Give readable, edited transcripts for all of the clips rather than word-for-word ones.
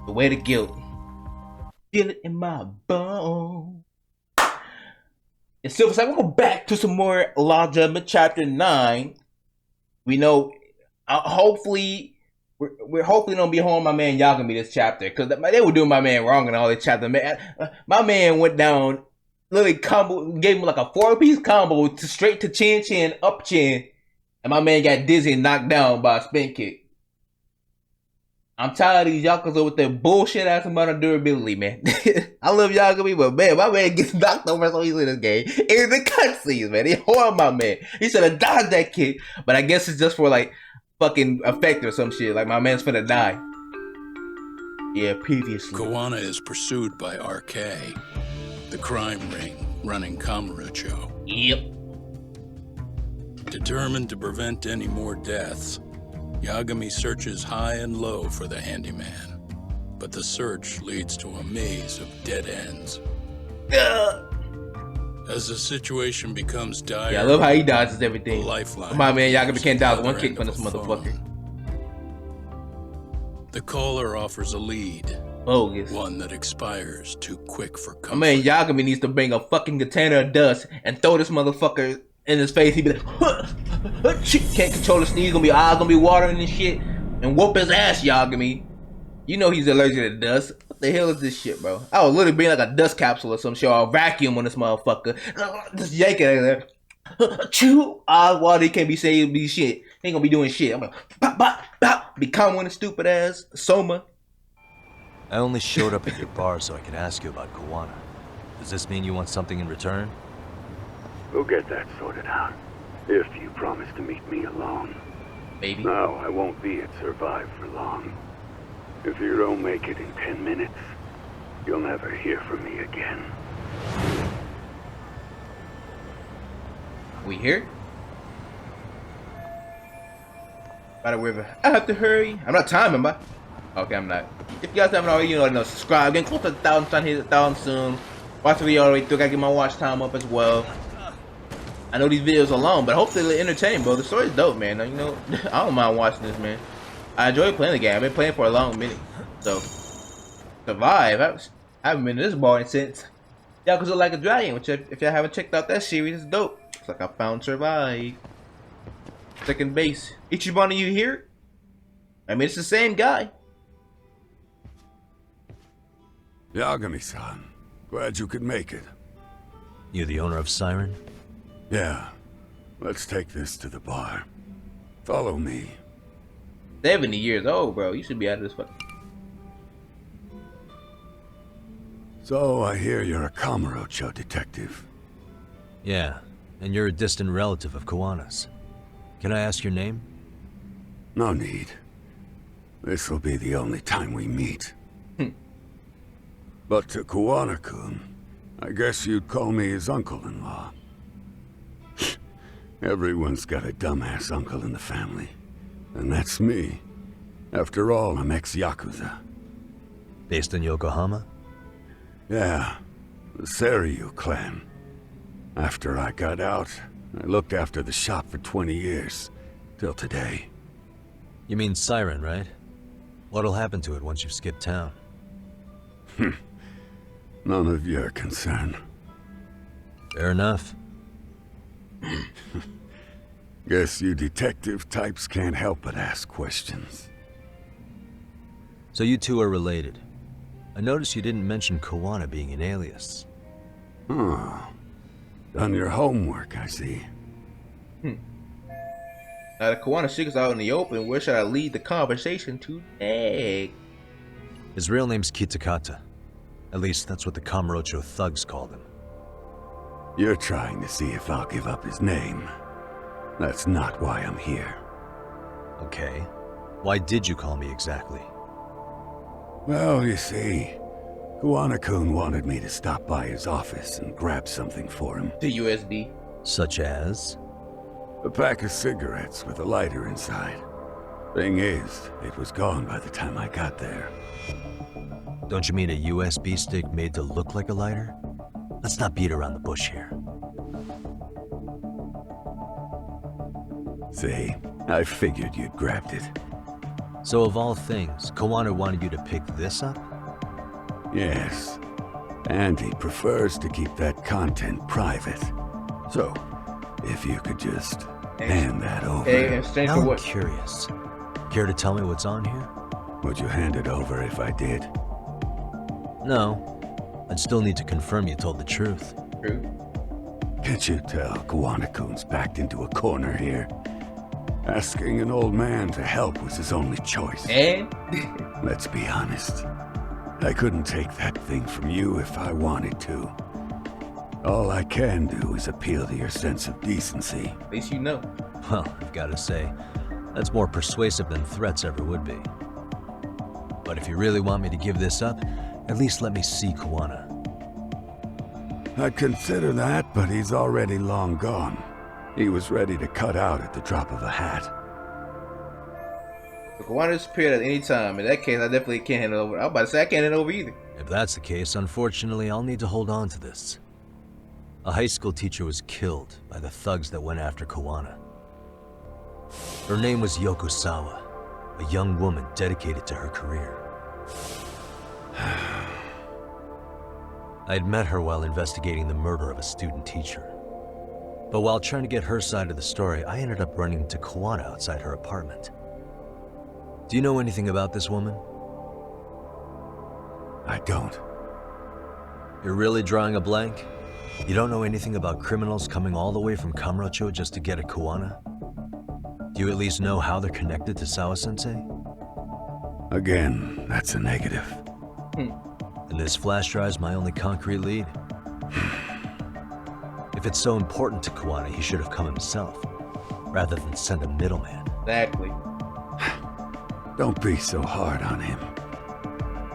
The weight of guilt. Feel it in my bone. And Silver Side, we'll go back to some more Law Judgment Chapter 9. We know, hopefully, we're hopefully gonna be home my man Yagami this chapter, because they were doing my man wrong in all this chapter. My man went down, literally combo, gave him like a 4-piece combo straight to chin chin, up chin, and my man got dizzy and knocked down by a spin kick. I'm tired of these Yakuza with their bullshit ass amount of durability, man. I love Yagami, but man, my man gets knocked over so easily in this game. In the cutscenes, man. He harmed my man. He should have dodged that kick, but I guess it's just for like fucking effect or some shit. Like my man's finna die. Yeah, previously. Kuwana is pursued by RK, the crime ring running Kamurocho. Yep. Determined to prevent any more deaths, Yagami searches high and low for the handyman, but the search leads to a maze of dead ends. As the situation becomes dire, yeah, I love how he dodges everything. Lifeline. My man Yagami can't dodge one kick from this motherfucker. The caller offers a lead. Bogus. One that expires too quick for comfort. My man Yagami needs to bring a fucking container of dust and throw this motherfucker in his face. He be like, can't control the sneeze, gonna be eyes gonna be watering and shit, and whoop his ass, Yagami. You know he's allergic to dust. What the hell is this shit, bro? I was literally being like a dust capsule or some shit, or a vacuum on this motherfucker. Just yanking it there. Chew eyes water, he can't be saying be shit. He ain't gonna be doing shit. I'm like, pop, pop, pop. Become one stupid ass Soma. I only showed up at your bar so I could ask you about Kuwana. Does this mean you want something in return? We'll get that sorted out. If you promise to meet me alone. Maybe. No, I won't be at Survive for long. If you don't make it in 10 minutes, you'll never hear from me again. We here? By the river. I have to hurry. I'm not timing, but okay, I'm not. If you guys haven't already, you know, subscribe. Getting close to 1,000, trying to hit 1,000 soon. Watch the video all the way through. Gotta get my watch time up as well. I know these videos are long, but hopefully they're entertaining, bro. The story's dope, man. You know, I don't mind watching this, man. I enjoy playing the game. I've been playing for a long minute. So, Survive. I haven't been to this bar since Yakuza Like a Dragon, which if y'all haven't checked out that series, it's dope. It's like I found Survive. Second base. Ichibana, you here? I mean, it's the same guy. Yagami-san, glad you could make it. You the owner of Siren? Yeah, let's take this to the bar. Follow me. 70 years old, bro. You should be out of this fucking... So, I hear you're a Kamurocho detective. Yeah, and you're a distant relative of Kuwana's. Can I ask your name? No need. This'll be the only time we meet. But to Kuwana-kun, I guess you'd call me his uncle-in-law. Everyone's got a dumbass uncle in the family. And that's me. After all, I'm ex-Yakuza. Based in Yokohama? Yeah, the Seiryu clan. After I got out, I looked after the shop for 20 years. Till today. You mean Siren, right? What'll happen to it once you've skipped town? None of your concern. Fair enough. Guess you detective types can't help but ask questions. So you two are related. I noticed you didn't mention Kuwana being an alias. Huh. Done your homework, I see. Now the Kuwana secret's out in the open. Where should I lead the conversation to next? His real name's Kitakata. At least that's what the Kamurocho thugs called him. You're trying to see if I'll give up his name. That's not why I'm here. Okay. Why did you call me exactly? Well, you see, Kuwana-kun wanted me to stop by his office and grab something for him. The USB. Such as? A pack of cigarettes with a lighter inside. Thing is, it was gone by the time I got there. Don't you mean a USB stick made to look like a lighter? Let's not beat around the bush here. See, I figured you'd grabbed it. So of all things, Kuwana wanted you to pick this up? Yes. And he prefers to keep that content private. So, if you could just hand that over. Hey, in exchange Now for I'm what? curious. Care to tell me what's on here? Would you hand it over if I did? No. I'd still need to confirm you told the truth. True. Can't you tell Kuwana-kun's backed into a corner here? Asking an old man to help was his only choice. And Let's be honest. I couldn't take that thing from you if I wanted to. All I can do is appeal to your sense of decency. at least you know. Well, I've got to say, that's more persuasive than threats ever would be. But if you really want me to give this up, at least let me see Kuwana. I'd consider that, but he's already long gone. He was ready to cut out at the drop of a hat. If Kuwana disappeared at any time, in that case, I definitely can't hand it over. I was about to say I can't hand it over either. If that's the case, unfortunately, I'll need to hold on to this. A high school teacher was killed by the thugs that went after Kuwana. Her name was Yoko Sawa, a young woman dedicated to her career. I'd met her while investigating the murder of a student teacher. But while trying to get her side of the story, I ended up running into Kuwana outside her apartment. Do you know anything about this woman? I don't. You're really drawing a blank? You don't know anything about criminals coming all the way from Kamurocho just to get at Kuwana? Do you at least know how they're connected to Sawa-sensei? Again, that's a negative. And this flash drive's my only concrete lead. If it's so important to Kuwana, he should have come himself, rather than send a middleman. Exactly. Don't be so hard on him.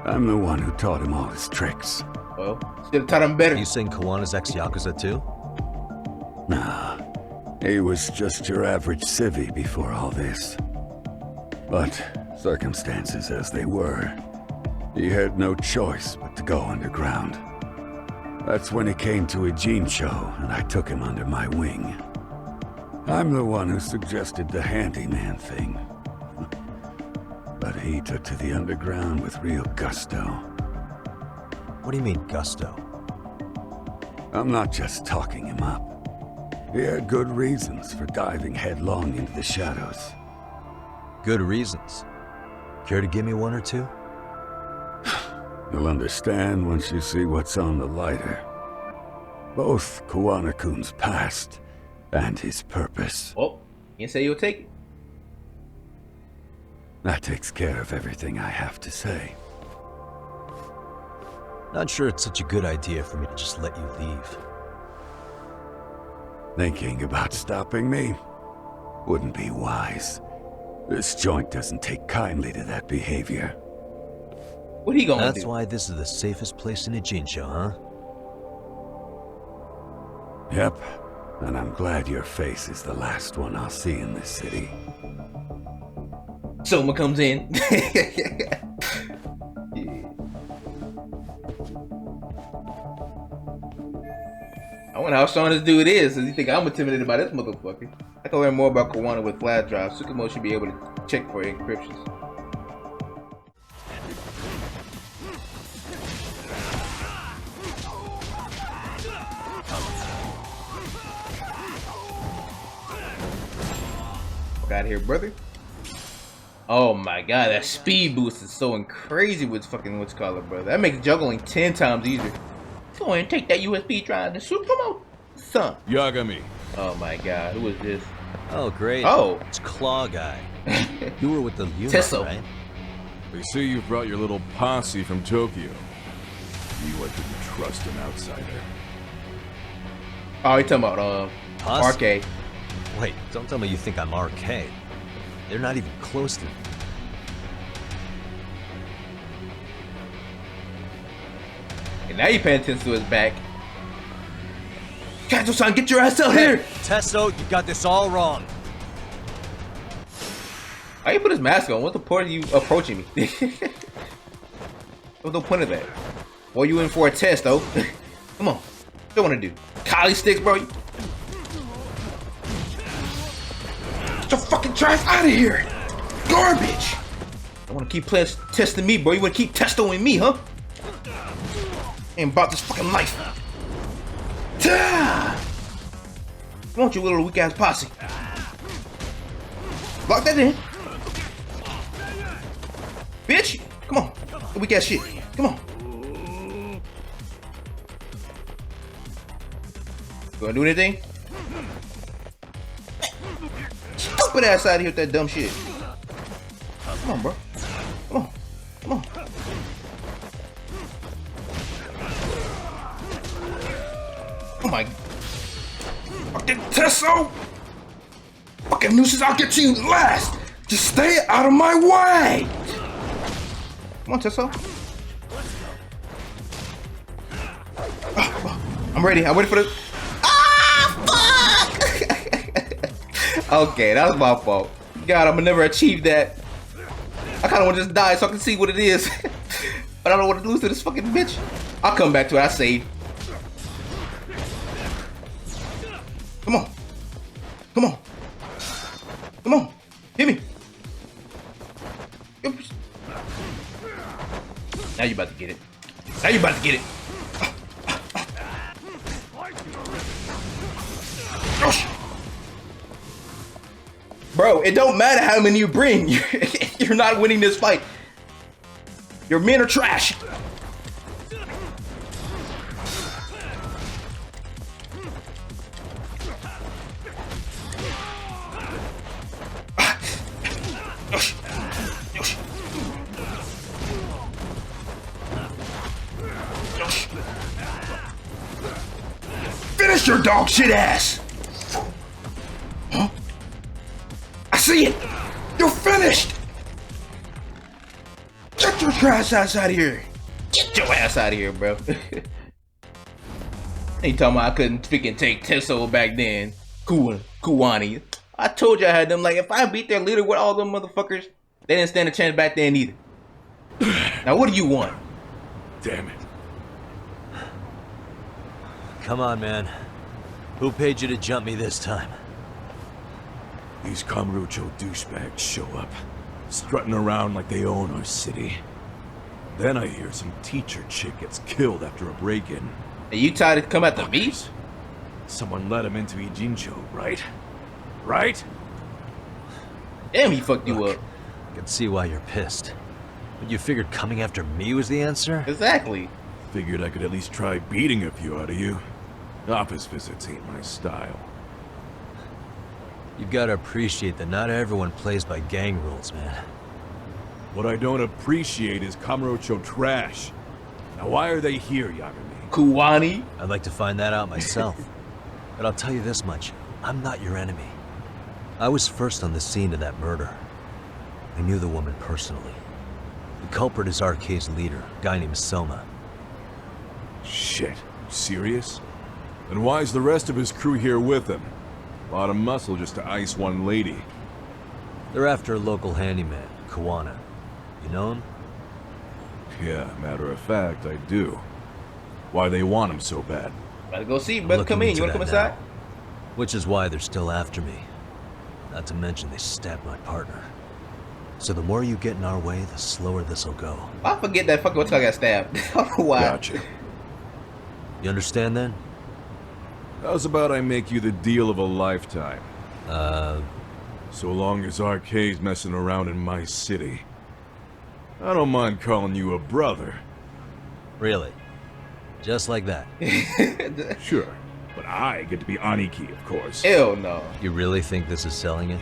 I'm the one who taught him all his tricks. Well, should have taught him better. You saying Kuwana's ex-Yakuza too? Nah, he was just your average civvy before all this. But circumstances as they were, he had no choice but to go underground. That's when he came to Ijincho, and I took him under my wing. I'm the one who suggested the handyman thing. But he took to the underground with real gusto. What do you mean, gusto? I'm not just talking him up. He had good reasons for diving headlong into the shadows. Good reasons. Care to give me one or two? You'll understand once you see what's on the lighter. Both Kuwana-kun's past and his purpose. Oh, you say you'll take it. That takes care of everything I have to say. Not sure it's such a good idea for me to just let you leave. Thinking about stopping me wouldn't be wise. This joint doesn't take kindly to that behavior. What he gonna That's do? why this is the safest place in Ijincho, huh? Yep, and I'm glad your face is the last one I'll see in this city. Soma comes in. I wonder how strong this dude is. Does he think I'm intimidated by this motherfucker? I can learn more about Kuwana with flash drive. Tsukumo should be able to check for encryptions. Fuck out of here, brother. Oh my god, that speed boost is so crazy with fucking what's called, brother. That makes juggling 10 times easier. Go ahead and take that USB drive and Tsukumo, son. YAGAMI. Oh my god, who is this? Oh, great. Oh. It's Claw Guy. You were with the unit, Tesso. right? They say you've brought your little posse from Tokyo. You I couldn't trust an outsider. Oh, you talking about Posse? arcade. Wait, don't tell me you think I'm RK. They're not even close to me. And now you paying attention to his back. Kato-san, get your ass out here! Tesso, you got this all wrong. Why you put his mask on? What's the point of you approaching me? What's the point of that? Well, you in for a test, though. Come on. What you want to do? Collie sticks, bro? Get your fucking trash out of here! Garbage! I want to keep testing me, bro. You want to keep testoing me, huh? Ain't about this fucking life. Ta! Come on, you little weak ass posse. Lock that in. Bitch! Come on. Weak ass shit. Come on. Gonna do anything? Stupid ass out of here with that dumb shit. Come on, bro. Come on. Come on. Oh my. Fucking Tesso! Fucking nuisance, I'll get to you last! Just stay out of my way! Come on, Tesso. I'm ready. I'm ready for the. Ah, fuck! Okay, that was my fault. God, I'm gonna never achieve that. I kind of want to just die so I can see what it is. But I don't want to lose to this fucking bitch. I'll come back to it. I saved. Come on. Come on. Come on. Hit me. Oops. Now you about to get it. Now you about to get it. Bro, it don't matter how many you bring. You're not winning this fight. Your men are trash. Finish your dog shit ass. Huh? I see it. You're finished. Get your trash ass out of here. Get your ass out of here, bro. Ain't talking about I couldn't freaking take Tesso back then. Kuwana. I told you I had them. Like, if I beat their leader with all them motherfuckers, they didn't stand a chance back then either. Now, what do you want? Damn it. Come on, man. Who paid you to jump me this time? These Kamurocho douchebags show up, strutting around like they own our city. Then I hear some teacher chick gets killed after a break-in. Are you tired to come at the beast? Someone let him into Ijincho, right? Right? Damn, he fucked you up. I can see why you're pissed. But you figured coming after me was the answer? Exactly. Figured I could at least try beating a few out of you. Office visits ain't my style. You've got to appreciate that not everyone plays by gang rules, man. What I don't appreciate is Kamurocho trash. Now why are they here, Yagami? Kuwana? I'd like to find that out myself. But I'll tell you this much, I'm not your enemy. I was first on the scene of that murder. I knew the woman personally. The culprit is RK's leader, a guy named Soma. Shit, you serious? Then why's the rest of his crew here with him? A lot of muscle just to ice one lady. They're after a local handyman, Kuwana. You know him? Yeah, matter of fact, I do. Why they want him so bad? Gotta go see, I'm brother. looking Come in. into You wanna come that inside? now. Which is why they're still after me. Not to mention they stabbed my partner. So the more you get in our way, the slower this'll go. I forget that fucking what's I got stabbed. I don't know why. Gotcha. You understand then? How's about I make you the deal of a lifetime? So long as RK's messing around in my city. I don't mind calling you a brother. Really? Just like that? Sure, but I get to be Aniki, of course. Hell no. You really think this is selling it?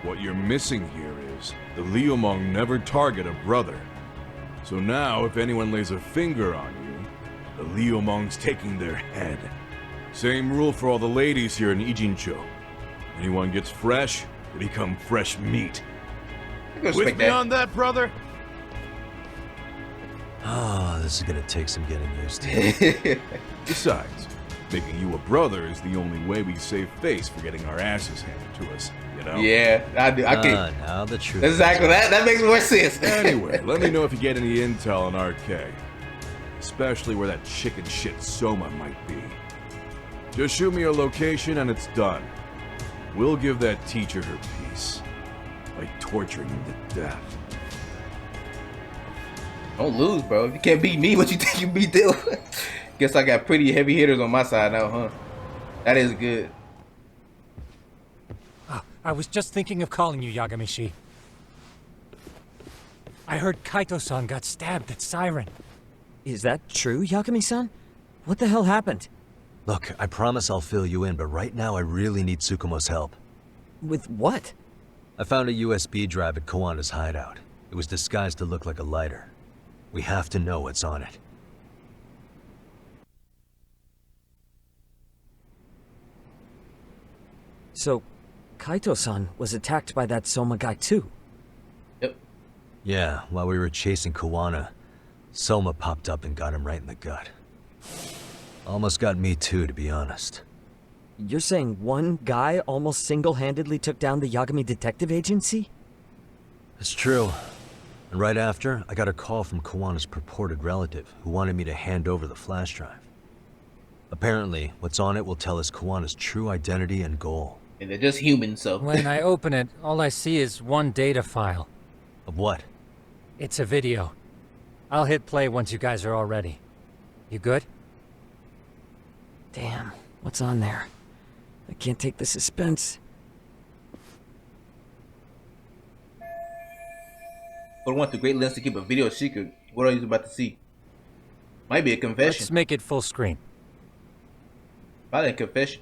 What you're missing here is the Liumong never target a brother. So now, if anyone lays a finger on you, the Liumong's taking their head. Same rule for all the ladies here in Ijincho. Anyone gets fresh, they become fresh meat. I can With respect me that. on that, brother? Oh, this is gonna take some getting used to. Besides, making you a brother is the only way we save face for getting our asses handed to us, you know? Yeah, I do. I can. Now the truth. Exactly. That makes more sense. Anyway, let me know if you get any intel on RK. Especially where that chicken shit Soma might be. Just shoot me a location and it's done. We'll give that teacher her peace. By torturing him to death. Don't lose, bro. If you can't beat me, what you think you beat them? Guess I got pretty heavy hitters on my side now, huh? That is good. Oh, I was just thinking of calling you, Yagami-shi. I heard Kaito-san got stabbed at Siren. Is that true, Yagami-san? What the hell happened? Look, I promise I'll fill you in, but right now I really need Tsukumo's help. With what? I found a USB drive at Kuwana's hideout. It was disguised to look like a lighter. We have to know what's on it. So, Kaito-san was attacked by that Soma guy too? Yep. Yeah, while we were chasing Kuwana, Soma popped up and got him right in the gut. Almost got me too, to be honest. You're saying one guy almost single-handedly took down the Yagami Detective Agency? It's true. And right after, I got a call from Kuwana's purported relative, who wanted me to hand over the flash drive. Apparently, what's on it will tell us Kuwana's true identity and goal. And they're just humans, so. When I open it, all I see is one data file. Of what? It's a video. I'll hit play once you guys are all ready. You good? Damn, what's on there? I can't take the suspense. But I went to great lengths to keep a video secret. What are you about to see? Might be a confession. Let's make it full screen. Probably a confession.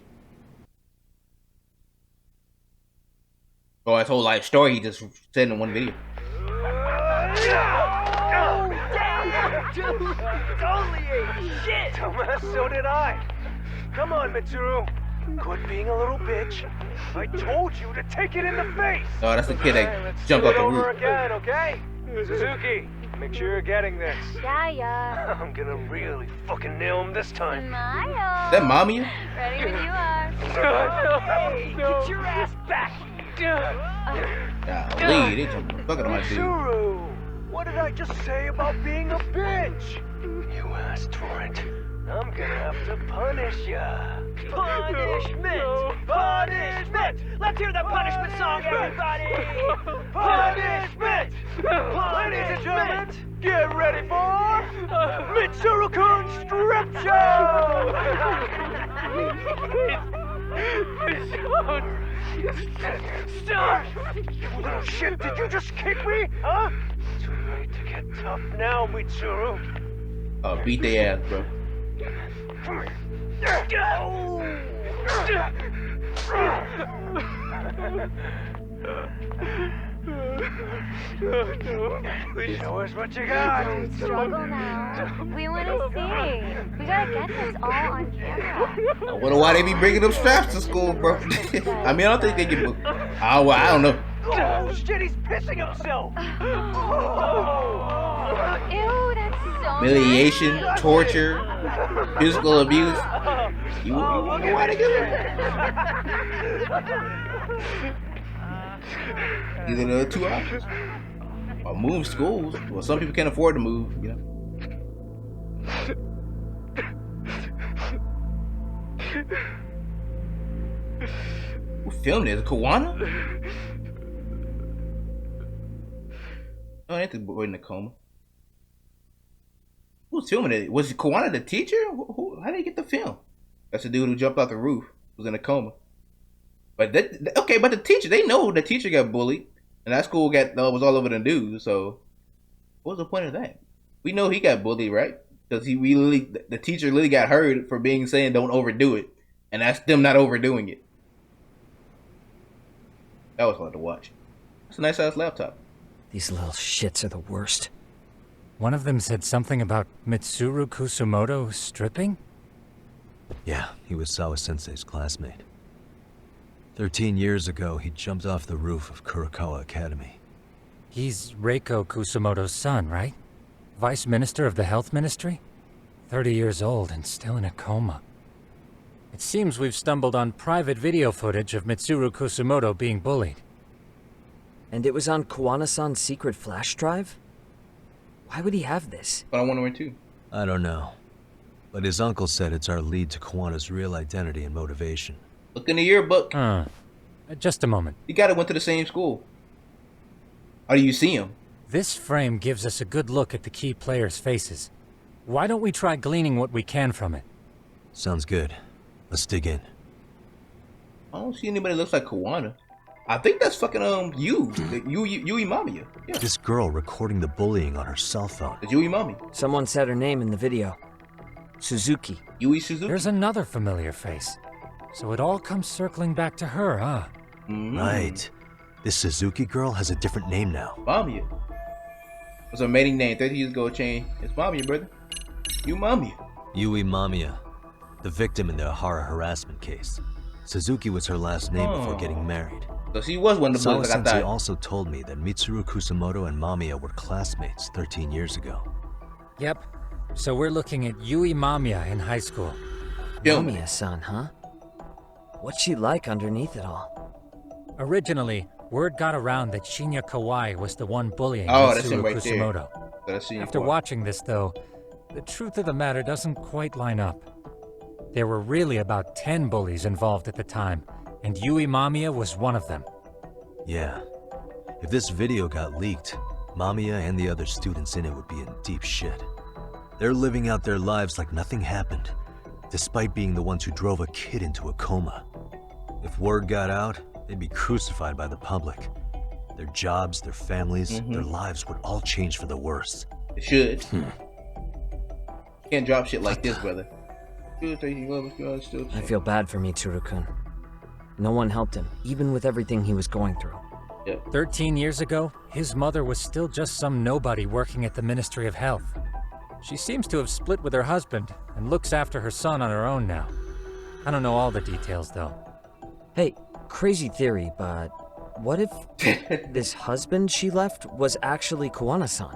Or his whole life story he just said in one video. Dude, totally ate shit! Dumbass, so did I. Come on, Mitsuru. Quit being a little bitch. I told you to take it in the face. Oh, that's the kid that jumped off the over roof. again, okay? Suzuki, make sure you're getting this. Yeah. I'm gonna really fucking nail him this time. Is Smile. that Mamiya? Ready when you are. Hey, get your ass back here. Golly, they jumped the fuck out of my dude. Mitsuru, what did I just say about being a bitch? You asked for it. I'm gonna have to punish ya. Punishment! Punishment! Let's hear the punishment song, everybody! Punishment! Ladies and gentlemen, get ready for Mitsuru-kun Strip Show! Stop! You little shit, did you just kick me? Huh? Too late to get tough now, Mitsuru. Oh, beat their ass, bro. Show us what you got. Don't struggle now. We want to see. We gotta get this all on camera. I wonder why they be bringing them straps to school, bro. I mean, I don't think they can. I don't know. Oh shit, he's pissing himself. Ew, that's so Humiliation, nasty. torture, physical abuse. You know why they get it? Either of the two options. Or move schools. Well, some people can't afford to move, you know. Who filmed this? Kuwana? Oh, ain't the boy in the coma. Who's filming it? Was Kuwana the teacher? How did he get the film? That's the dude who jumped off the roof. Was in a coma. But okay, but the teacher, they know the teacher got bullied, and that school was all over the news. So, what was the point of that? We know he got bullied, right? Because the teacher literally got heard for saying don't overdo it, and that's them not overdoing it. That was fun to watch. It's a nice ass laptop. These little shits are the worst. One of them said something about Mitsuru Kusumoto stripping? Yeah, he was Sawa-sensei's classmate. 13 years ago, he jumped off the roof of Kurokawa Academy. He's Reiko Kusumoto's son, right? Vice Minister of the Health Ministry? 30 years old and still in a coma. It seems we've stumbled on private video footage of Mitsuru Kusumoto being bullied. And it was on Kuwana-san's secret flash drive? Why would he have this? But I want to win too. I don't know. But his uncle said it's our lead to Kuwana's real identity and motivation. Look in the yearbook. Just a moment. You went to the same school. Or do you see him? This frame gives us a good look at the key players' faces. Why don't we try gleaning what we can from it? Sounds good. Let's dig in. I don't see anybody that looks like Kuwana. I think that's fucking Yui Mamiya. Yeah, This girl recording the bullying on her cell phone. it's Yui Mami. Someone said her name in the video. Suzuki. Yui Suzuki. There's another familiar face. So it all comes circling back to her, huh? Right. This Suzuki girl has a different name now. Mamiya. What's her maiden name? 30 years ago changed. It's Mamiya, brother. You Mamiya. Yui Mamiya, the victim in the Ahara harassment case. Suzuki was her last name before getting married. So she was one of the bullies like I Sawa-sensei thought. also told me that Mitsuru Kusamoto and Mamiya were classmates 13 years ago. Yep. So we're looking at Yui Mamiya in high school. Mamiya-san, huh? What's she like underneath it all? Originally, word got around that Shinya Kawai was the one bullying Oh, that's him Mitsuru right there. Kusamoto. That's she. After watching this, though, the truth of the matter doesn't quite line up. There were really about 10 bullies involved at the time, and Yui Mamiya was one of them. Yeah. If this video got leaked, Mamiya and the other students in it would be in deep shit. They're living out their lives like nothing happened, despite being the ones who drove a kid into a coma. If word got out, they'd be crucified by the public. Their jobs, their families, their lives would all change for the worse. It should. Can't drop shit like this, brother. I feel bad for Mitsuru-kun. No one helped him, even with everything he was going through. 13 years ago, his mother was still just some nobody working at the Ministry of Health. She seems to have split with her husband and looks after her son on her own now. I don't know all the details, though. Hey, crazy theory, but what if this husband she left was actually Kuwana-san?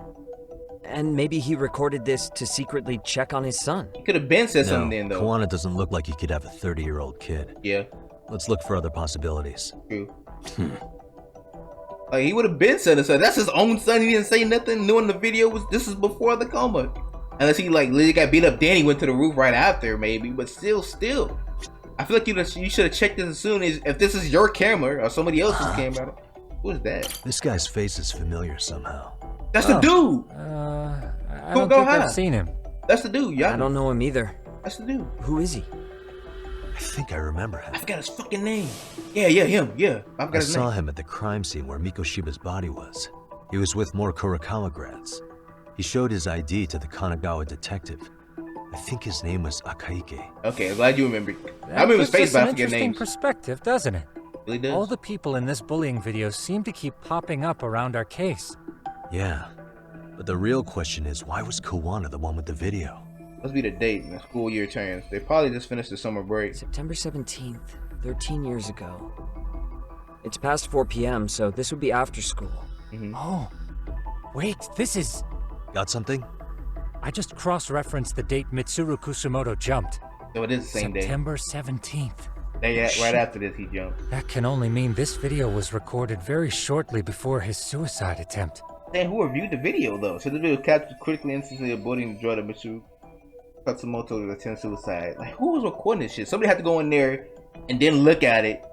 And maybe he recorded this to secretly check on his son. He could have been said No, something then, though. Kuwana doesn't look like he could have a 30-year-old kid. Yeah, Let's look for other possibilities. true. Like, he would have been said something. That's his own son. He didn't say nothing. Knowing the video was this is before the coma. Unless he like literally got beat up, then he went to the roof right after, maybe. But still. I feel like you should have checked this as soon as if this is your camera or somebody else's camera. Who is that? This guy's face is familiar somehow. That's the dude. I Go don't think ahead. I've seen him. That's the dude. Yeah, I don't know him either. That's the dude. Who is he? I think I remember I him. forgot his fucking name. Yeah, him. Yeah, I forgot I his saw name. him at the crime scene where Mikoshiba's body was. He was with more Kurakawa grads. He showed his ID to the Kanagawa detective. I think his name was Akaike. Okay, I'm glad you remember. That I remember his gives face, us but I an forget interesting names. perspective, doesn't it? Really does. All the people in this bullying video seem to keep popping up around our case. Yeah. But the real question is, why was Kuwana the one with the video? Must be the date when the school year turns. They probably just finished the summer break. September 17th, 13 years ago. It's past 4 p.m., so this would be after school. Oh, wait, this is... Got something? I just cross-referenced the date Mitsuru Kusamoto jumped. So it is the same September 17th. day. Right Shit. after this, he jumped. That can only mean this video was recorded very shortly before his suicide attempt. Then who reviewed the video though? So the video captured critically instances of bullying the drug of Mitsu Katsumoto to attempt suicide. Like who was recording this shit? Somebody had to go in there and then look at it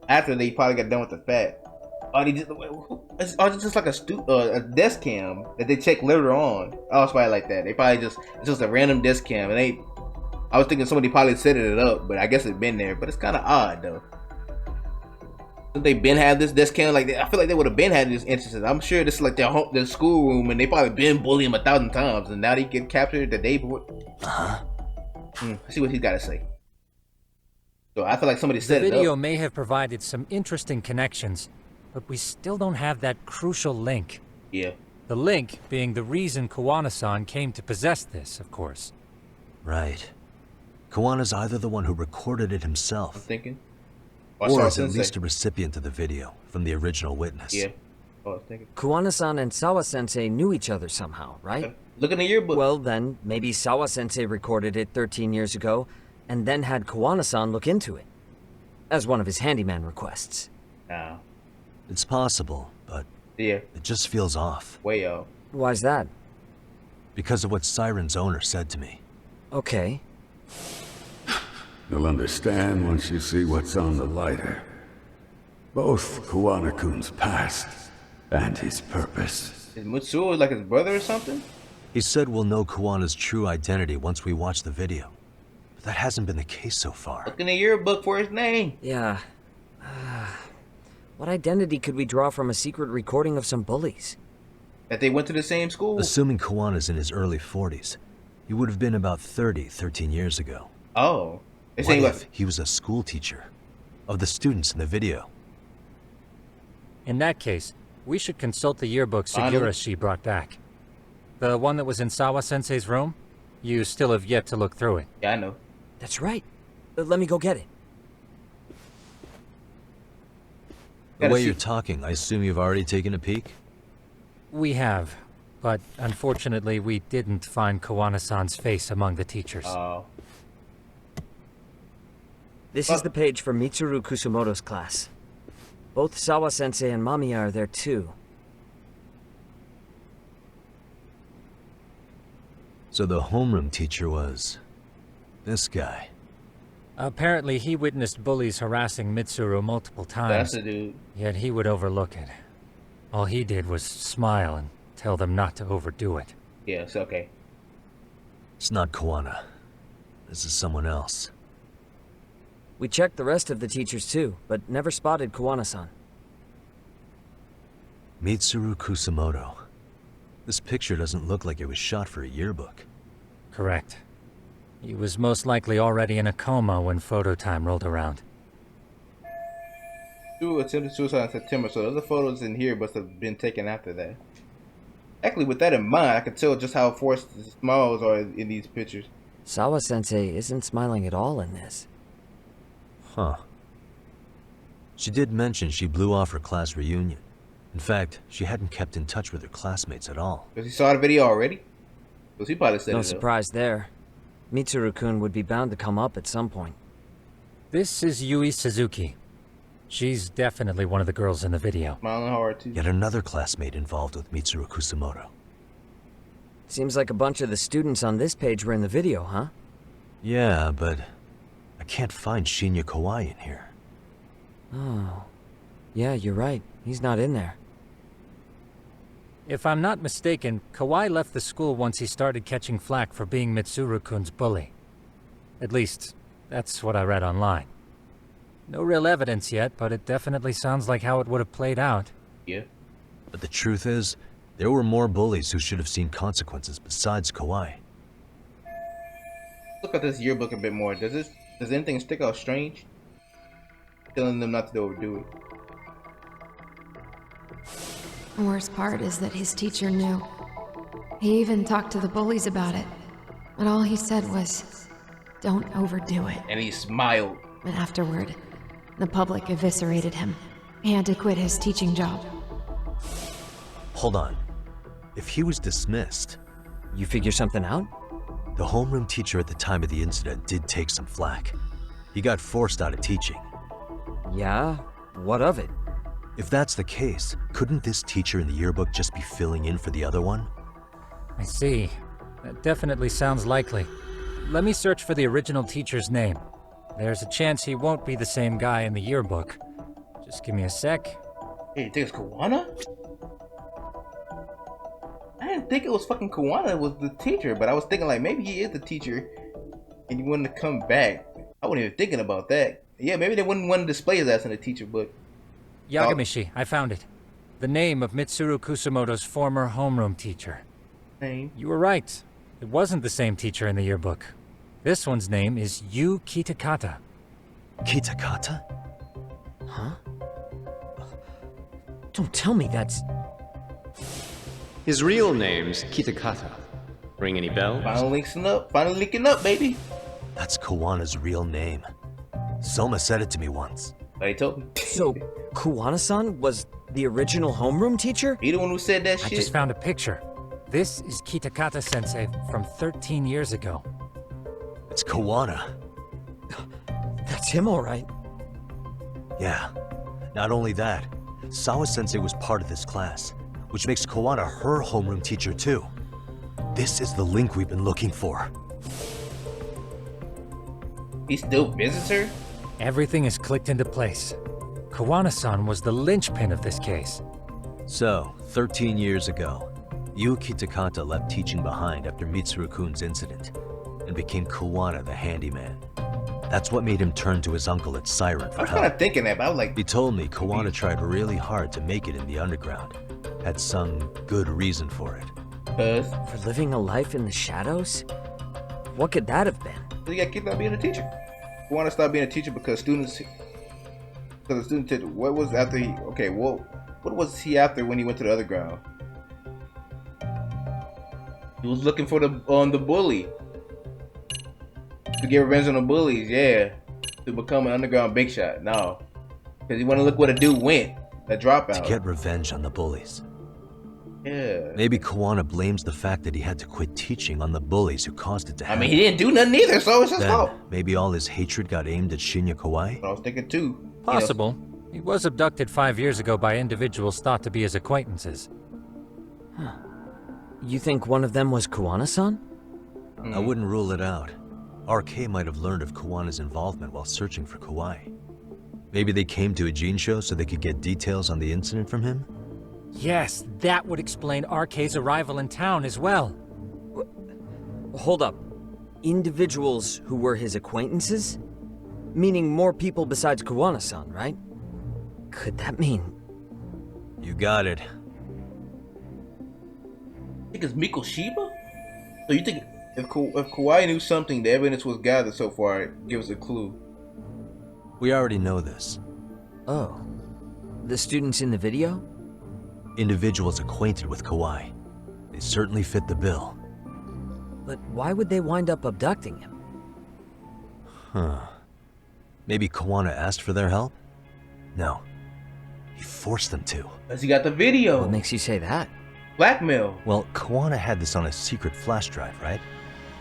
after they probably got done with the fact. Or they just, it's just like a desk cam that they check later on. Oh, it's probably like that. They probably it's just a random desk cam, and I was thinking somebody probably set it up, but I guess it's been there. But it's kind of odd though. Since they been had this desk cam, like I feel like they would have been had these instances. I'm sure this is like their schoolroom, and they probably been bullying him 1,000 times, and now they get captured the day before. Let's see what he's got to say. So I feel like somebody The set it video up. may have provided some interesting connections, but we still don't have that crucial link. Yeah. The link being the reason Kuwana-san came to possess this, of course. Right. Kawana's either the one who recorded it I'm himself, thinking. or Saw is at Sensei. least a recipient of the video from the original witness. Yeah. I was thinking. Kuwana-san and Sawa-sensei knew each other somehow, right? Look in the yearbook. Well, then, maybe Sawa-sensei recorded it 13 years ago, and then had Kuwana-san look into it. As one of his handyman requests. Nah. It's possible, but Yeah. it just feels off. Way off. Why's that? Because of what Siren's owner said to me. Okay. You'll understand once you see what's on the lighter. Both Kuwana-kun's past and his purpose. Is Mutsuo like his brother or something? He said we'll know Kuwana's true identity once we watch the video. But that hasn't been the case so far. Look in the yearbook for his name. Yeah. What identity could we draw from a secret recording of some bullies? That they went to the same school. Assuming Kuwana's in his early 40s, he would have been about 30, 13 years ago. Oh. They What say if he was a school teacher of the students in the video? In that case, we should consult the yearbook Segurashi brought back. The one that was in Sawa-sensei's room? You still have yet to look through it. Yeah, I know. That's right. Let me go get it. The Gotta way see- you're talking, I assume you've already taken a peek? We have, but unfortunately we didn't find Kuwana-san's face among the teachers. Oh. This is the page for Mitsuru Kusumoto's class. Both Sawa-sensei and Mamiya are there too. So the homeroom teacher was this guy. Apparently he witnessed bullies harassing Mitsuru multiple times, That's the dude. yet he would overlook it. All he did was smile and tell them not to overdo it. Yeah, it's okay. It's not Kuwana. This is someone else. We checked the rest of the teachers too, but never spotted Kuwana-san. Mitsuru Kusumoto. This picture doesn't look like it was shot for a yearbook. Correct. He was most likely already in a coma when photo time rolled around. Who attempted suicide in September, so other photos in here must have been taken after that. Actually, with that in mind, I can tell just how forced the smiles are in these pictures. Sawa-sensei isn't smiling at all in this. Huh. She did mention she blew off her class reunion. In fact, she hadn't kept in touch with her classmates at all. Because he saw the video already? Because he probably set No it up. surprise there. Mitsuru-kun would be bound to come up at some point. This is Yui Suzuki. She's definitely one of the girls in the video. Smiling hard, too. Yet another classmate involved with Mitsuru Kusumoto. Seems like a bunch of the students on this page were in the video, huh? Yeah, but I can't find Shinya Kawai in here. Oh. Yeah, you're right. He's not in there. If I'm not mistaken, Kawai left the school once he started catching flack for being Mitsuru-kun's bully. At least, that's what I read online. No real evidence yet, but it definitely sounds like how it would have played out. Yeah. But the truth is, there were more bullies who should have seen consequences besides Kawai. Look at this yearbook a bit more. Does anything stick out strange? Telling them not to overdo it. The worst part is that his teacher knew. He even talked to the bullies about it. But all he said was, don't overdo it. And he smiled. And afterward, the public eviscerated him. He had to quit his teaching job. Hold on. If he was dismissed, You figure something out? the homeroom teacher at the time of the incident did take some flack. He got forced out of teaching. Yeah? What of it? If that's the case, couldn't this teacher in the yearbook just be filling in for the other one? I see. That definitely sounds likely. Let me search for the original teacher's name. There's a chance he won't be the same guy in the yearbook. Just give me a sec. Hey, you think it's Kuwana? I didn't think it was fucking Kuwana was the teacher, but I was thinking like maybe he is the teacher and he wanted to come back. I wasn't even thinking about that. Yeah, maybe they wouldn't want to display his ass in the teacher book. Yagamishi, I found it. The name of Mitsuru Kusumoto's former homeroom teacher. Name. You were right. It wasn't the same teacher in the yearbook. This one's name is Yu Kitakata. Kitakata? Huh? Don't tell me that's... His real name's Kitakata. Ring any bells? Finally linking up, baby. That's Kawana's real name. Soma said it to me once. They told me. So, Kuwana-san was the original homeroom teacher? He the one who said that I shit. just found a picture. This is Kitakata-sensei from 13 years ago. It's Kuwana. That's him, all right. Yeah. Not only that, Sawa-sensei was part of this class, which makes Kuwana her homeroom teacher too. This is the link we've been looking for. He still visits her? Everything is clicked into place. Kuwana-san was the linchpin of this case. So, 13 years ago, Yuki Takata left teaching behind after Mitsuru-kun's incident and became Kuwana the handyman. That's what made him turn to his uncle at Siren I for was kind of help. thinking that, but I was like, He told me Kuwana tried really hard to make it in the underground. Had some good reason for it. cuz For living a life in the shadows? What could that have been? he got kicked out being a teacher. He wanted to stop being a teacher because the student said, what was after he, okay, what was he after when he went to the underground? He was looking for the bully. To get revenge on the bullies, yeah. To become an underground big shot, no. Because he want to look what a dude went, a dropout. To get revenge on the bullies. Yeah. Maybe Kuwana blames the fact that he had to quit teaching on the bullies who caused it to I happen. mean, he didn't do nothing either, so it's his Then, fault. maybe all his hatred got aimed at Shinya Kawai? I was thinking too. Possible. He was abducted 5 years ago by individuals thought to be his acquaintances. You think one of them was Kuwana-san? I wouldn't rule it out. RK might have learned of Kuwana's involvement while searching for Kawai. Maybe they came to a Jinsho so they could get details on the incident from him? Yes, that would explain RK's arrival in town as well. Hold up. Individuals who were his acquaintances? Meaning more people besides Kuwana-san, right? Could that mean... You got it. I think it's Miko Shiba? So you think if Kawhi knew something, the evidence was gathered so far, give us a clue. We already know this. Oh. The students in the video? Individuals acquainted with Kawai. They certainly fit the bill. But why would they wind up abducting him? Huh. Maybe Kuwana asked for their help? No. He forced them to. Because he got the video. What makes you say that? Blackmail. Well, Kuwana had this on a secret flash drive, right?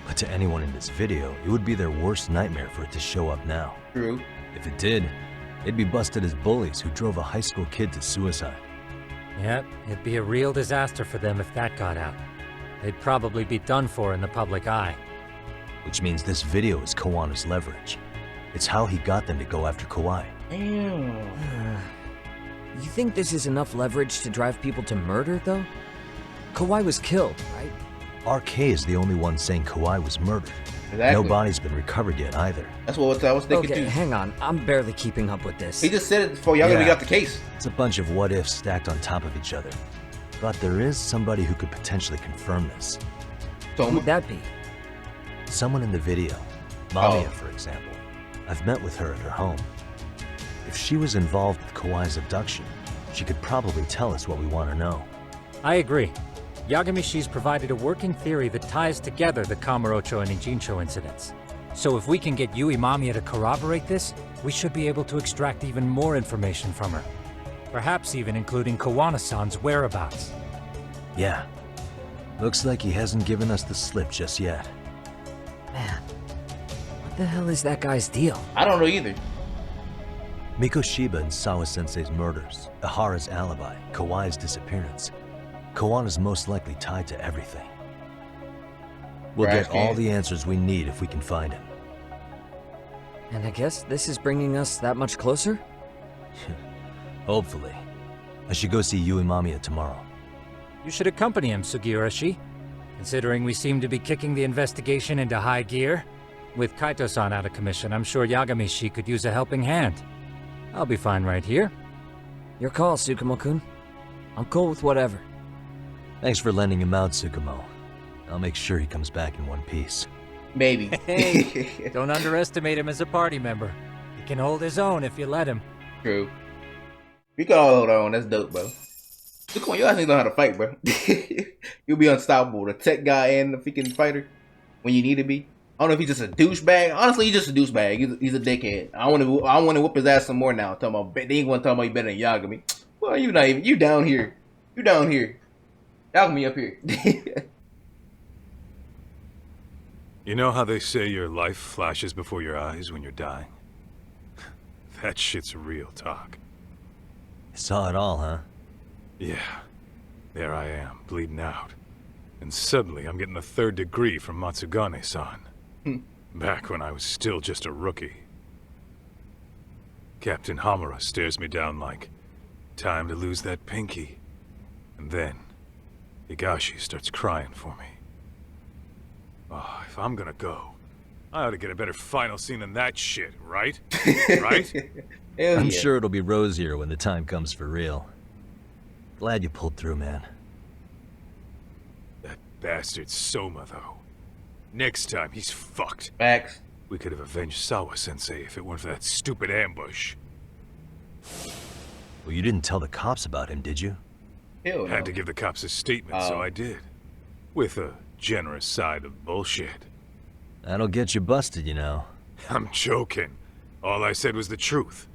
But to anyone in this video, it would be their worst nightmare for it to show up now. True. If it did, they'd be busted as bullies who drove a high school kid to suicide. Yep, it'd be a real disaster for them if that got out. They'd probably be done for in the public eye. Which means this video is Kawana's leverage. It's how he got them to go after Kawai. Damn. You think this is enough leverage to drive people to murder, though? Kawai was killed, right? RK is the only one saying Kawai was murdered. Exactly. No body's been recovered yet either. That's what I was thinking Okay, too. hang on. I'm barely keeping up with this. He just said it before y'all Yeah. got the case. It's a bunch of what-ifs stacked on top of each other. But there is somebody who could potentially confirm this. So Who would that be? Someone in the video. Mamiya, Oh. for example. I've met with her at her home. If she was involved with Kawai's abduction, she could probably tell us what we want to know. I agree. YAGAMI-shi's provided a working theory that ties together the Kamurocho and Ijincho incidents. So if we can get Yui Mamiya to corroborate this, we should be able to extract even more information from her. Perhaps even including Kuwana-san's whereabouts. Yeah. Looks like he hasn't given us the slip just yet. Man, what the hell is that guy's deal? I don't know either. Miko Shiba and Sawa-sensei's murders, Ihara's alibi, Kawai's disappearance. Kawana's most likely tied to everything. We'll Trash get all can. the answers we need if we can find him. And I guess this is bringing us that much closer? Hopefully. I should go see Yui Mamiya tomorrow. You should accompany him, Sugiura-shi. Considering we seem to be kicking the investigation into high gear. With Kaito-san out of commission, I'm sure Yagami-shi could use a helping hand. I'll be fine right here. Your call, Tsukumo-kun. I'm cool with whatever. Thanks for lending him out, Tsukumo. I'll make sure he comes back in one piece. Maybe. Hey, don't underestimate him as a party member. He can hold his own if you let him. True. We can all hold on. That's dope, bro. Look on, you guys know how to fight, bro. You'll be unstoppable. The tech guy and the freaking fighter when you need to be. I don't know if he's just a douchebag. Honestly, he's just a douchebag. He's a dickhead. I want to whoop his ass some more now. Talking about they ain't gonna talk about you better than Yagami. Well, you not even. You down here. You down here. Yagami up here. You know how they say your life flashes before your eyes when you're dying? That shit's real talk. Saw it all, huh? Yeah. There I am, bleeding out. And suddenly I'm getting a 3rd degree from Matsugane-san. Back when I was still just a rookie. Captain Hamura stares me down like, time to lose that pinky. And then, Higashi starts crying for me. Oh, if I'm gonna go, I ought to get a better final scene than that shit, right? Right? Hell I'm yeah. sure it'll be rosier when the time comes for real. Glad you pulled through, man. That bastard Soma, though. Next time, he's fucked. Facts. We could have avenged Sawa-sensei if it weren't for that stupid ambush. Well, you didn't tell the cops about him, did you? Hell no. Had to give the cops a statement, so Oh. I did. With a generous side of bullshit. That'll get you busted, you know. I'm joking. All I said was the truth.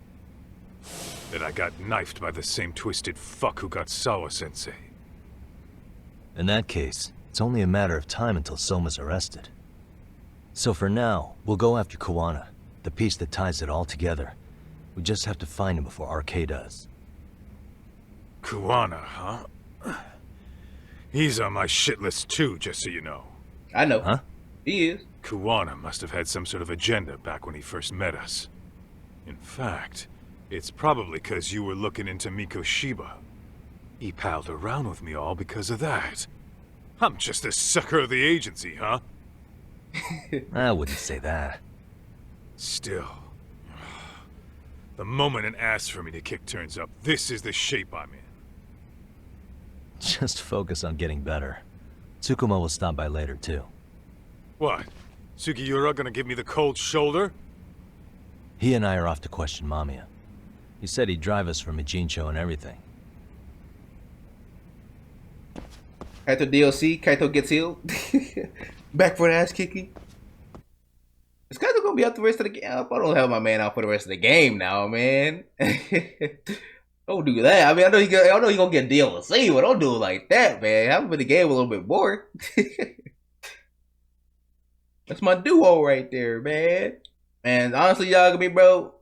That I got knifed by the same twisted fuck who got Sawa-sensei. In that case, it's only a matter of time until Soma's arrested. So for now, we'll go after Kuwana, the piece that ties it all together. We just have to find him before RK does. Kuwana, huh? He's on my shit list too, just so you know. I know. Huh? He is. Kuwana must have had some sort of agenda back when he first met us. In fact, it's probably because you were looking into Mikoshiba. He palled around with me all because of that. I'm just a sucker of the agency, huh? I wouldn't say that. Still. The moment an ass for me to kick turns up, this is the shape I'm in. Just focus on getting better. Tsukuma will stop by later, too. What? Sugiura gonna give me the cold shoulder? He and I are off to question Mamiya. He said he'd drive us from Ijincho and everything. Kaito DLC, Kaito gets healed. Back for the ass kicking. Is Kaito gonna be out the rest of the game? I don't have my man out for the rest of the game now, man. Don't do that. I mean, I know he gonna get DLC, but don't do it like that, man. Have him in the game a little bit more. That's my duo right there, man. And honestly, YAGAMI, bro,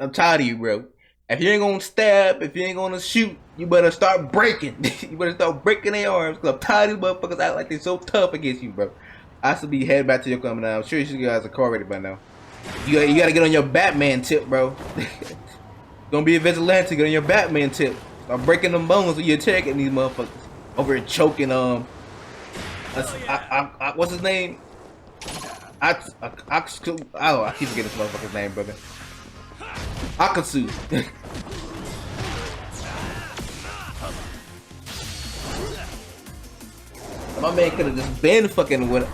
I'm tired of you, bro. If you ain't gonna stab, if you ain't gonna shoot, you better start breaking. You better start breaking their arms. Cause I'm tired of these motherfuckers act like they're so tough against you, bro. I should be heading back to your company now. I'm sure you guys are car ready by now. You gotta get on your Batman tip, bro. Gonna be a vigilante, get on your Batman tip. Start breaking them bones when you're attacking these motherfuckers. Over here choking, what's his name? I keep forgetting this motherfucker's name, brother. Akatsu. My man could have just been fucking with.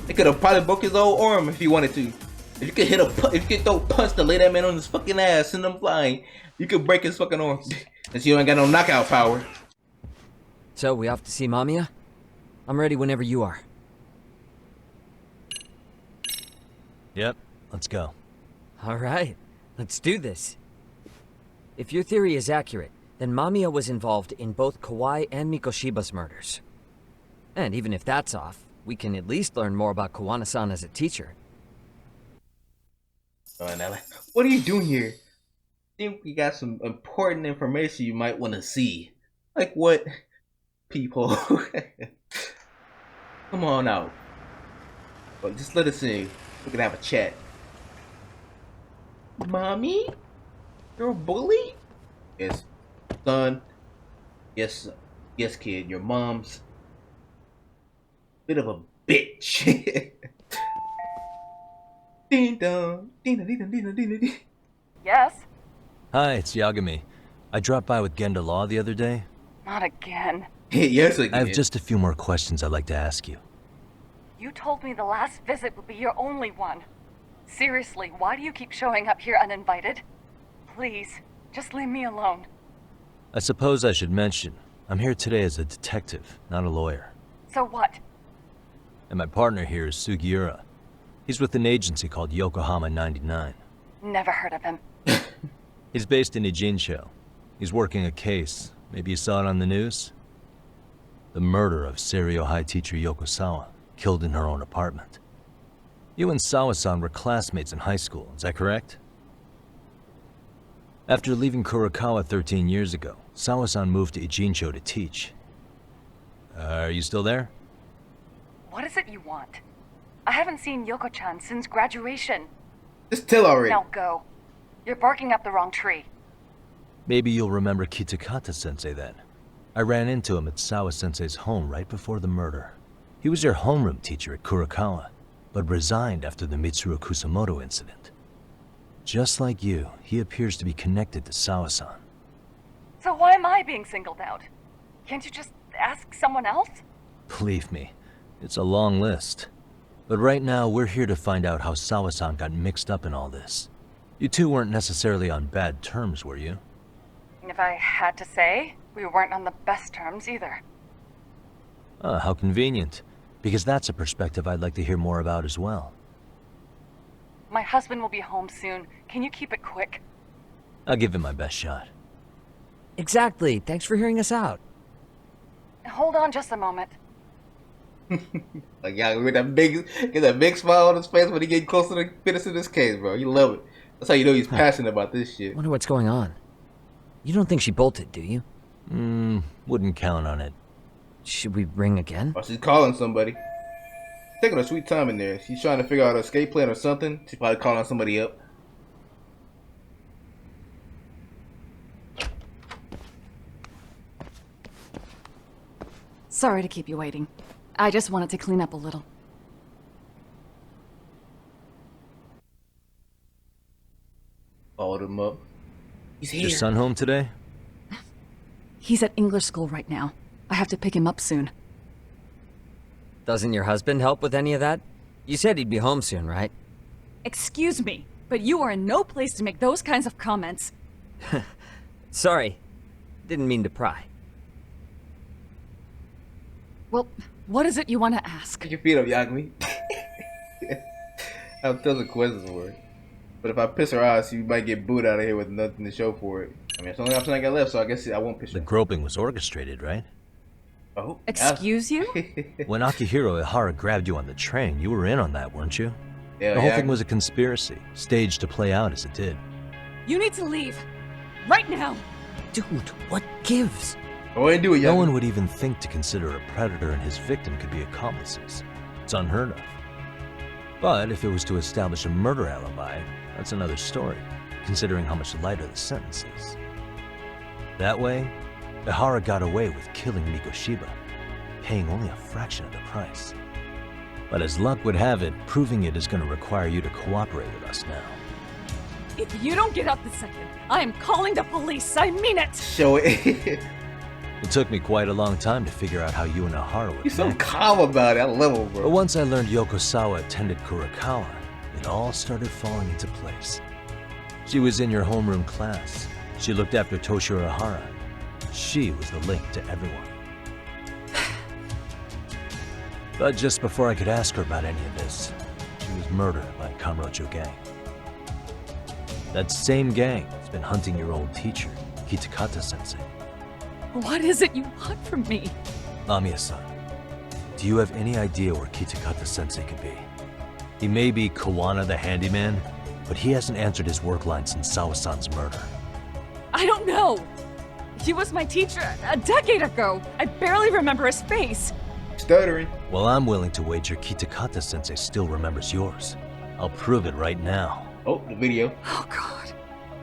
He could have probably broke his old arm if he wanted to. If you could if you could throw a punch to lay that man on his fucking ass, send him flying, you could break his fucking arm. Since you ain't got no knockout power. So, we off to see Mamiya? I'm ready whenever you are. Yep, let's go. Alright, let's do this. If your theory is accurate, then Mamiya was involved in both Kawai and Mikoshiba's murders. And even if that's off, we can at least learn more about Kuwana-san as a teacher. What are you doing here? I think we got some important information you might want to see. Like what? People. Come on out. But just let us in. We can have a chat. Mommy? You're a bully? Yes, son. Yes, yes, kid. Your mom's bit of a bitch. Ding dong, ding ding ding ding ding ding. Yes? Hi, it's Yagami. I dropped by with Genda Law the other day. Not again. Yes, again. I have just a few more questions I'd like to ask you. You told me the last visit would be your only one. Seriously, why do you keep showing up here uninvited? Please, just leave me alone. I suppose I should mention, I'm here today as a detective, not a lawyer. So what? And my partner here is Sugiura. He's with an agency called Yokohama 99. Never heard of him. He's based in Ijincho. He's working a case. Maybe you saw it on the news? The murder of Seiryo High teacher Yoko Sawa, killed in her own apartment. You and Sawa-san were classmates in high school, is that correct? After leaving Kurokawa 13 years ago, Sawa-san moved to Ijincho to teach. Are you still there? What is it you want? I haven't seen Yoko-chan since graduation. Just tell already. Now go. You're barking up the wrong tree. Maybe you'll remember Kitakata-sensei then. I ran into him at Sawa-sensei's home right before the murder. He was your homeroom teacher at Kurokawa, but resigned after the Mitsuru Kusamoto incident. Just like you, he appears to be connected to Sawa-san. So why am I being singled out? Can't you just ask someone else? Believe me, it's a long list. But right now, we're here to find out how Sawa-san got mixed up in all this. You two weren't necessarily on bad terms, were you? If I had to say, we weren't on the best terms either. Ah, how convenient. Because that's a perspective I'd like to hear more about as well. My husband will be home soon. Can you keep it quick? I'll give it my best shot. Exactly. Thanks for hearing us out. Hold on just a moment. Like, y'all get that big smile on his face when he get close to the finish of this case, bro. You love it. That's how you know he's passionate about this shit. Wonder what's going on. You don't think she bolted, do you? Wouldn't count on it. Should we ring again? Oh, she's calling somebody. Taking her sweet time in there. She's trying to figure out her escape plan or something. She's probably calling somebody up. Sorry to keep you waiting. I just wanted to clean up a little. Followed him up. He's here. Your son home today? He's at English school right now. I have to pick him up soon. Doesn't your husband help with any of that? You said he'd be home soon, right? Excuse me, but you are in no place to make those kinds of comments. Sorry. Didn't mean to pry. Well, what is it you want to ask? Pick your feet up, Yagami. I have tons of questions for her. But if I piss her off, she might get booed out of here with nothing to show for it. I mean, it's the only option I got left, so I guess I won't piss her The groping was orchestrated, right? Oh, Excuse you? When Akihiro Ihara grabbed you on the train, you were in on that, weren't you? Yeah, The whole thing was a conspiracy, staged to play out as it did. You need to leave. Right now. Dude, what gives? Go ahead and do it, Yagami. No one would even think to consider a predator and his victim could be accomplices. It's unheard of. But if it was to establish a murder alibi, that's another story, considering how much lighter the sentence is. That way, Ihara got away with killing Mikoshiba, paying only a fraction of the price. But as luck would have it, proving it is going to require you to cooperate with us now. If you don't get out this second, I am calling the police. I mean it. Show it. It took me quite a long time to figure out how you and Ihara would He's so connect. calm about it. I love him, bro. But once I learned Yokosawa attended Kurokawa, it all started falling into place. She was in your homeroom class. She looked after Toshiro Ihara. She was the link to everyone. But just before I could ask her about any of this, she was murdered by a Kamurocho gang. That same gang has been hunting your old teacher, Kitakata-sensei. What is it you want from me? Mamiya-san, do you have any idea where Kitakata-sensei could be? He may be Kuwana the handyman, but he hasn't answered his work line since Sawa-san's murder. I don't know. He was my teacher a decade ago. I barely remember his face. Stuttering. Well, I'm willing to wager Kitakata-sensei still remembers yours. I'll prove it right now. Oh, the video. Oh, God.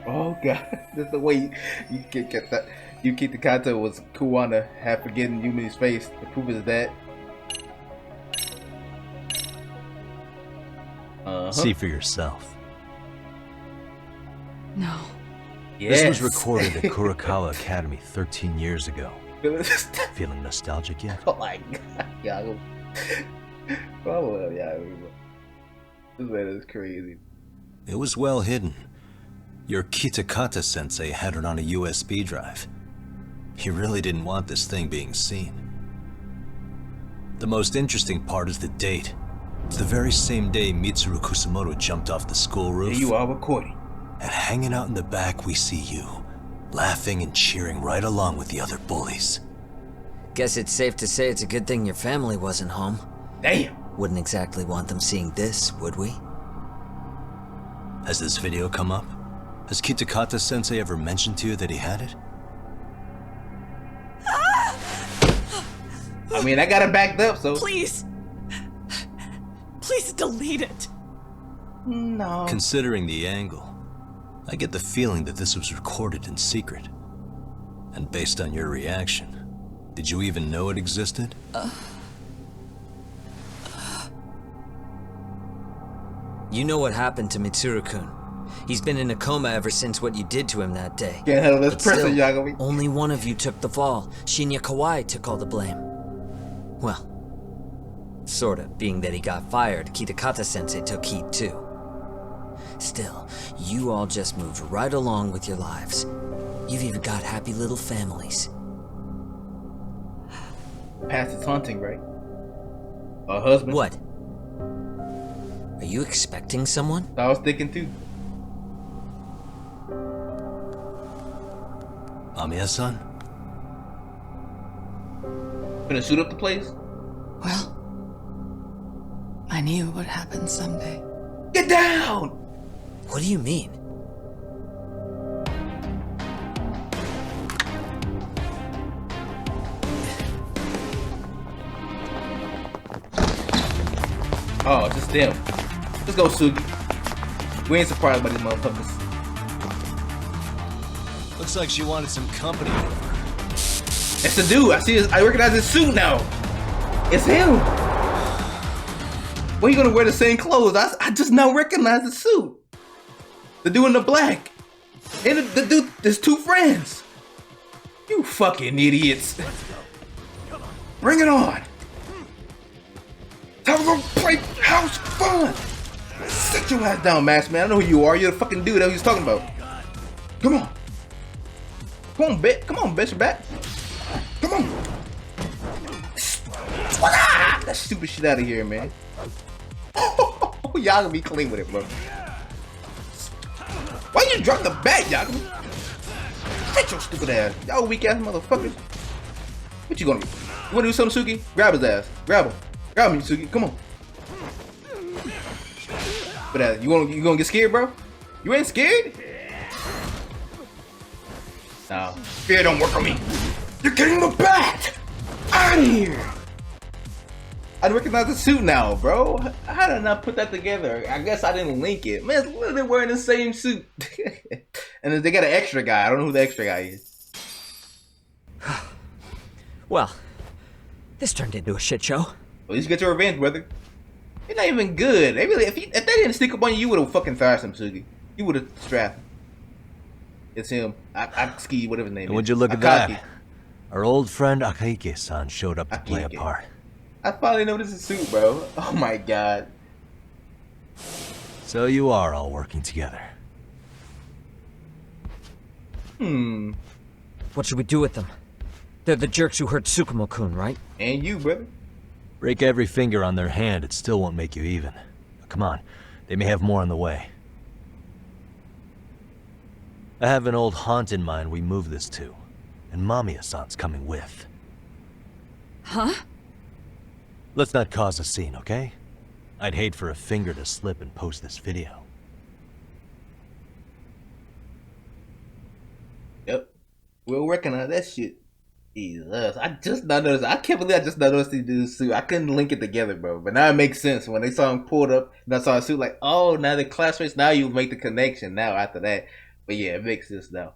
Oh, God. That's the way you get that. You keep the kata was Kuwana half forgetting Yumi's face. The proof is that. See for yourself. No. Yes. This was recorded at Kurokawa Academy 13 years ago. Feeling nostalgic yet? Oh my God, Yago. I love Yago. This man is crazy. It was well hidden. Your Kitakata-sensei had it on a USB drive. He really didn't want this thing being seen. The most interesting part is the date. It's the very same day Mitsuru Kusamoto jumped off the school roof. Here you are recording. And hanging out in the back, we see you, laughing and cheering right along with the other bullies. Guess it's safe to say it's a good thing your family wasn't home. Damn. Wouldn't exactly want them seeing this, would we? Has this video come up? Has Kitakata-sensei ever mentioned to you that he had it? I mean, I got it backed up, so. Please. Please delete it. No. Considering the angle, I get the feeling that this was recorded in secret. And based on your reaction, Did you even know it existed? You know what happened to Mitsuru-kun. He's been in a coma ever since what you did to him that day. Can't handle this But pressure, still, Yagami. only one of you took the fall. Shinya Kawai took all the blame. Well, sorta, being that he got fired, Kitakata-sensei took heat too. Still, you all just moved right along with your lives. You've even got happy little families. Past is haunting, right? A husband. What? Are you expecting someone? I was thinking too. Mamiya-san? Gonna shoot up the place? Well, I knew it would happen someday. Get down! What do you mean? Oh, just them. Let's go, Sugi. We ain't surprised by these motherfuckers. Looks like she wanted some company over. It's the dude. I recognize his suit now. It's him. Well, he gonna wear the same clothes. I just now recognize the suit. The dude in the black. And the dude, there's two friends. You fucking idiots. Bring it on. Time to go play house fun. Sit your ass down, Mask Man. I know who you are. You're the fucking dude that he was talking about. Come on. Come on, bitch. Come on, bitch. You're back. Come on. That stupid shit out of here, man. Y'all gonna be clean with it, bro. Why you drop the bat, Yagami? Shut your stupid ass. Y'all weak ass motherfuckers. What you gonna do? You wanna do something, Suki? Grab his ass. Grab him. Grab me, Suki. Come on. But you gonna get scared, bro? You ain't scared? No. Fear don't work on me. You're getting the bat! Out of here! I recognize the suit now, bro. How did I not put that together? I guess I didn't link it. Man, it's literally wearing the same suit. And then they got an extra guy. I don't know who the extra guy is. Well, this turned into a shit show. At least you get your revenge, brother. You're not even good. They really, if they didn't sneak up on you, you would have fucking thrashed him, Sugi. You would have strapped him. It's him. Akatsuki, whatever his name is. And would you look at Akaki. that? Our old friend Akaike-san showed up to play a Akike. part. I finally know this is a suit, bro. Oh my god. So you are all working together. What should we do with them? They're the jerks who hurt Tsukumo-kun, right? And you, brother. Break every finger on their hand, it still won't make you even. But come on, they may have more on the way. I have an old haunt in mind we move this to, and Mamiya-san's coming with. Huh? Let's not cause a scene, okay? I'd hate for a finger to slip and post this video. Yep. We're working on that shit. Jesus. I just not noticed. I can't believe I just not noticed he did the suit. I couldn't link it together, bro. But now it makes sense. When they saw him pulled up and I saw a suit, like, oh, now the classmates, now you make the connection now after that. But yeah, it makes sense now.